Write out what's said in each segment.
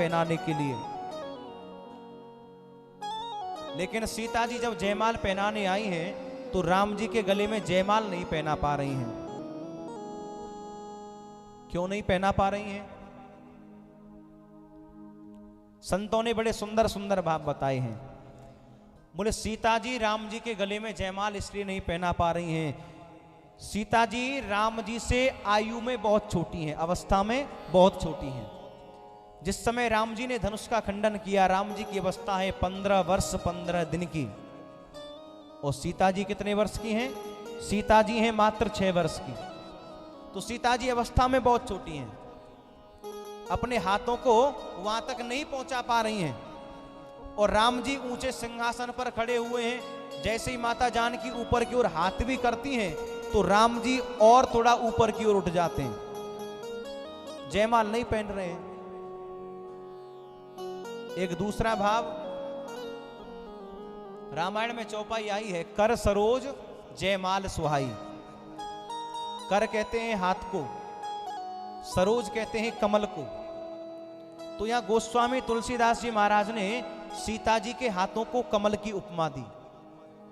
पहनाने के लिए। लेकिन सीता जी जब जयमाल पहनाने आई हैं तो राम जी के गले में जयमाल नहीं पहना पा रही हैं। क्यों नहीं पहना पा रही हैं? संतों ने बड़े सुंदर सुंदर भाव बताए हैं। बोले सीता जी राम जी के गले में जयमाल इसलिए नहीं पहना पा रही हैं, सीता जी राम जी से आयु में बहुत छोटी हैं, अवस्था में बहुत छोटी हैं। जिस समय राम जी ने धनुष का खंडन किया, राम जी की अवस्था है 15 वर्ष 15 दिन की, और सीता जी कितने वर्ष की हैं? सीता जी हैं मात्र 6 वर्ष की। तो सीता जी अवस्था में बहुत छोटी हैं, अपने हाथों को वहां तक नहीं पहुंचा पा रही हैं, और राम जी ऊंचे सिंहासन पर खड़े हुए हैं। जैसे ही माता जानकी ऊपर की ओर हाथ भी करती हैं तो राम जी और थोड़ा ऊपर की ओर उठ जाते हैं, जयमाल नहीं पहन रहे हैं। एक दूसरा भाव रामायण में चौपाई आई है, कर सरोज जयमाल सुहाई। कर कहते हैं हाथ को, सरोज कहते हैं कमल को। तो यहां गोस्वामी तुलसीदास जी महाराज ने सीता जी के हाथों को कमल की उपमा दी,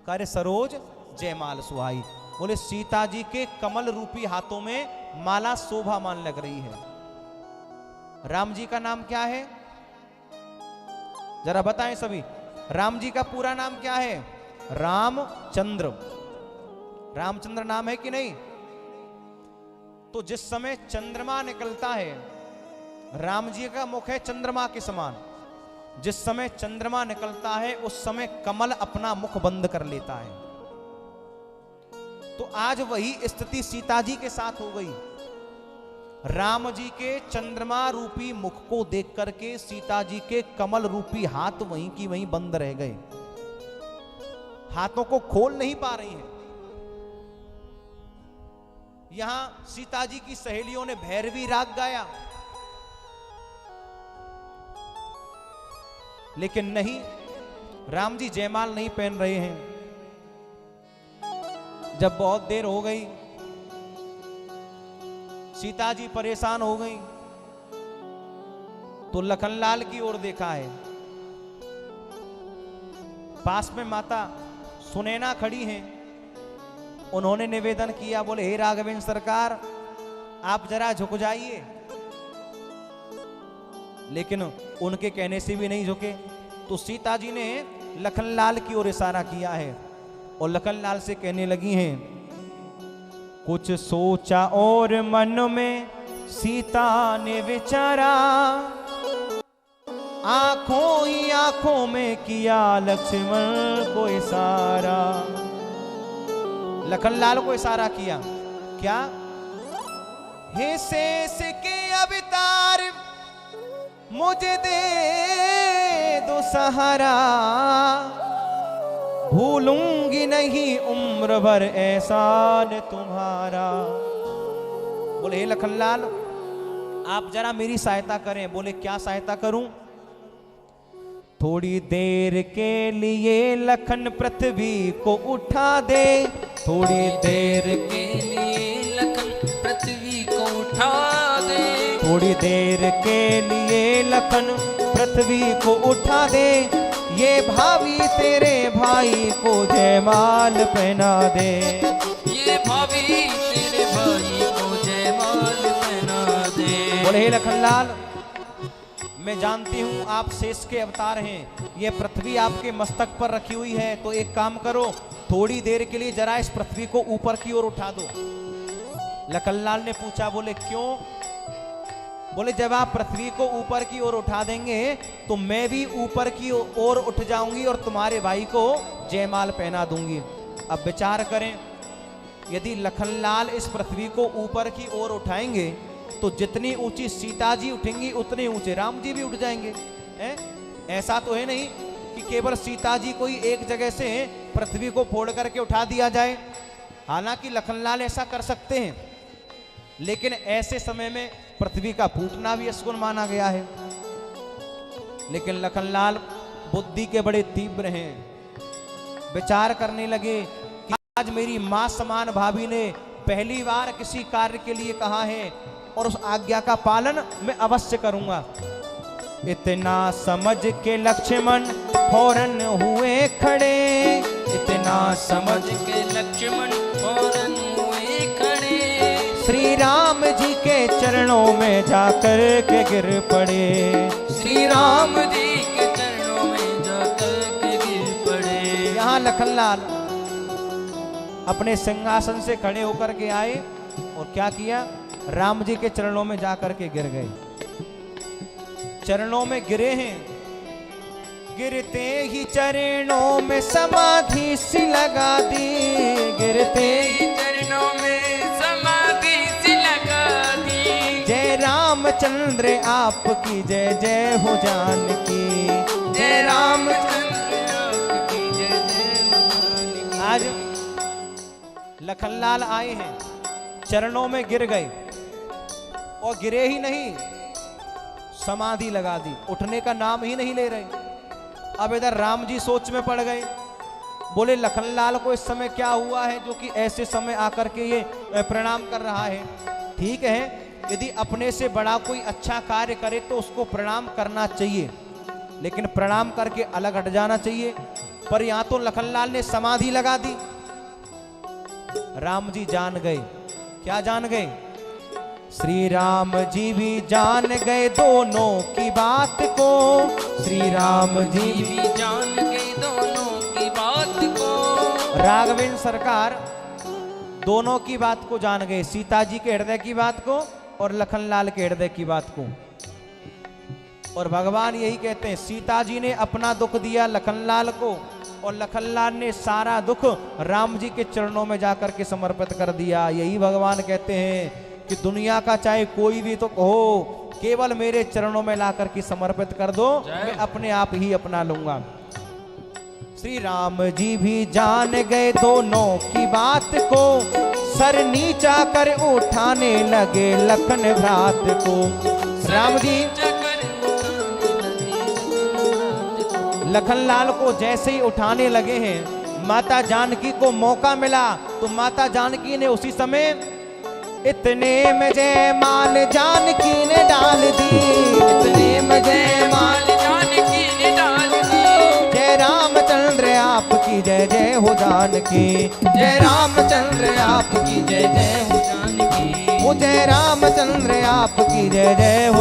कर सरोज जयमाल सुहाई। बोले सीता जी के कमल रूपी हाथों में माला शोभामान लग रही है। राम जी का नाम क्या है? जरा बताएं सभी, राम जी का पूरा नाम क्या है? रामचंद्र। रामचंद्र नाम है कि नहीं? तो जिस समय चंद्रमा निकलता है, राम जी का मुख है चंद्रमा के समान, जिस समय चंद्रमा निकलता है उस समय कमल अपना मुख बंद कर लेता है। तो आज वही स्थिति सीता जी के साथ हो गई। राम जी के चंद्रमा रूपी मुख को देख करके सीता जी के कमल रूपी हाथ वहीं की वहीं बंद रह गए, हाथों को खोल नहीं पा रही हैं। यहां सीता जी की सहेलियों ने भैरवी राग गाया, लेकिन नहीं, राम जी जयमाल नहीं पहन रहे हैं। जब बहुत देर हो गई, सीता जी परेशान हो गई, तो लखनलाल की ओर देखा है। पास में माता सुनैना खड़ी हैं, उन्होंने निवेदन किया, बोले हे राघवेंद्र सरकार आप जरा झुक जाइए। लेकिन उनके कहने से भी नहीं झुके। तो सीता जी ने लखनलाल की ओर इशारा किया है और लखनलाल से कहने लगी हैं, कुछ सोचा और मन में सीता ने विचारा, आंखों ही आंखों में किया लक्ष्मण को इशारा। लखनलाल को इशारा किया, क्या? हे शेष के अवतार मुझे दे दो सहारा, भूलूंगी नहीं उम्र भर एहसान तुम्हारा। बोले हे लखनलाल आप जरा मेरी सहायता करें। बोले क्या सहायता करूं? थोड़ी देर के लिए लखन पृथ्वी को उठा दे, थोड़ी देर के लिए लखन पृथ्वी को उठा दे, थोड़ी देर के लिए लखन पृथ्वी को उठा दे, ये भाभी तेरे भाई को जयमाल पहना दे, ये भाभी तेरे भाई को जयमाल पहना दे। बोले हे लखनलाल मैं जानती हूं आप शेष के अवतार हैं, ये पृथ्वी आपके मस्तक पर रखी हुई है, तो एक काम करो थोड़ी देर के लिए जरा इस पृथ्वी को ऊपर की ओर उठा दो। लखनलाल ने पूछा, बोले क्यों? बोले जब आप पृथ्वी को ऊपर की ओर उठा देंगे तो मैं भी ऊपर की ओर उठ जाऊंगी और तुम्हारे भाई को जयमाल पहना दूंगी। अब विचार करें, यदि लखनलाल इस पृथ्वी को ऊपर की ओर उठाएंगे तो जितनी ऊंची सीता जी उठेंगी उतने ऊंचे राम जी भी उठ जाएंगे। ऐसा तो है नहीं कि केवल सीता जी को ही एक जगह से पृथ्वी को फोड़ करके उठा दिया जाए। हालांकि लखनलाल ऐसा कर सकते हैं, लेकिन ऐसे समय में पृथ्वी का फूटना भी अशुभ माना गया है। लेकिन लखनलाल बुद्धि के बड़े तीव्र हैं, विचार करने लगे कि आज मेरी मां समान भाभी ने पहली बार किसी कार्य के लिए कहा है और उस आज्ञा का पालन मैं अवश्य करूंगा। इतना समझ के लक्ष्मण फौरन हुए खड़े, इतना समझ के लक्ष्मण फौरन हुए खड़े, श्री राम जी के चरणों में जाकर के गिर पड़े, श्री राम जी के चरणों में जाकर के गिर पड़े। यहाँ लखनलाल अपने सिंहासन से खड़े होकर के आए और क्या किया, राम जी के चरणों में जाकर के गिर गए। चरणों में गिरे हैं, गिरते ही चरणों में समाधि सी लगा दी, गिरते ही चरणों में समाधि सी लगा दी। जय रामचंद्र आपकी जय जय हो जानकी, जय रामचंद्र आपकी जय जय हो जानकी। आज लखनलाल आए हैं, चरणों में गिर गए और गिरे ही नहीं, समाधि लगा दी, उठने का नाम ही नहीं ले रहे। अब इधर राम जी सोच में पड़ गए, बोले लखनलाल को इस समय क्या हुआ है जो कि ऐसे समय आकर के ये प्रणाम कर रहा है। ठीक है, यदि अपने से बड़ा कोई अच्छा कार्य करे तो उसको प्रणाम करना चाहिए, लेकिन प्रणाम करके अलग हट जाना चाहिए। पर यहां तो लखनलाल ने समाधि लगा दी। राम जी जान गए, क्या जान गए, श्री राम जी भी जान गए दोनों की बात को, श्री राम जी भी जान गए दोनों की बात को। राघवेंद्र सरकार दोनों की बात को जान गए, सीता जी के हृदय की बात को और लखनलाल के हृदय की बात को। और भगवान यही कहते हैं, सीता जी ने अपना दुख दिया लखनलाल को और लखनलाल ने सारा दुख राम जी के चरणों में जाकर के समर्पित कर दिया। यही भगवान कहते हैं कि दुनिया का चाहे कोई भी तो हो, केवल मेरे चरणों में ला करके समर्पित कर दो, मैं अपने आप ही अपना लूंगा। श्री राम जी भी जान गए दोनों की बात को, सर नीचा कर उठाने लगे लखन भ्रात को। राम जी लखनलाल को जैसे ही उठाने लगे हैं, माता जानकी को मौका मिला तो माता जानकी ने उसी समय इतने में जयमाल जानकी ने डाल दी, इतने में जयमाल जानकी ने डाल दी। जय रामचंद्र आपकी जय जय हो जानकी, जय रामचंद्र आपकी जय जय हो जानकी, ओ जय रामचंद्र आपकी जय जय हो।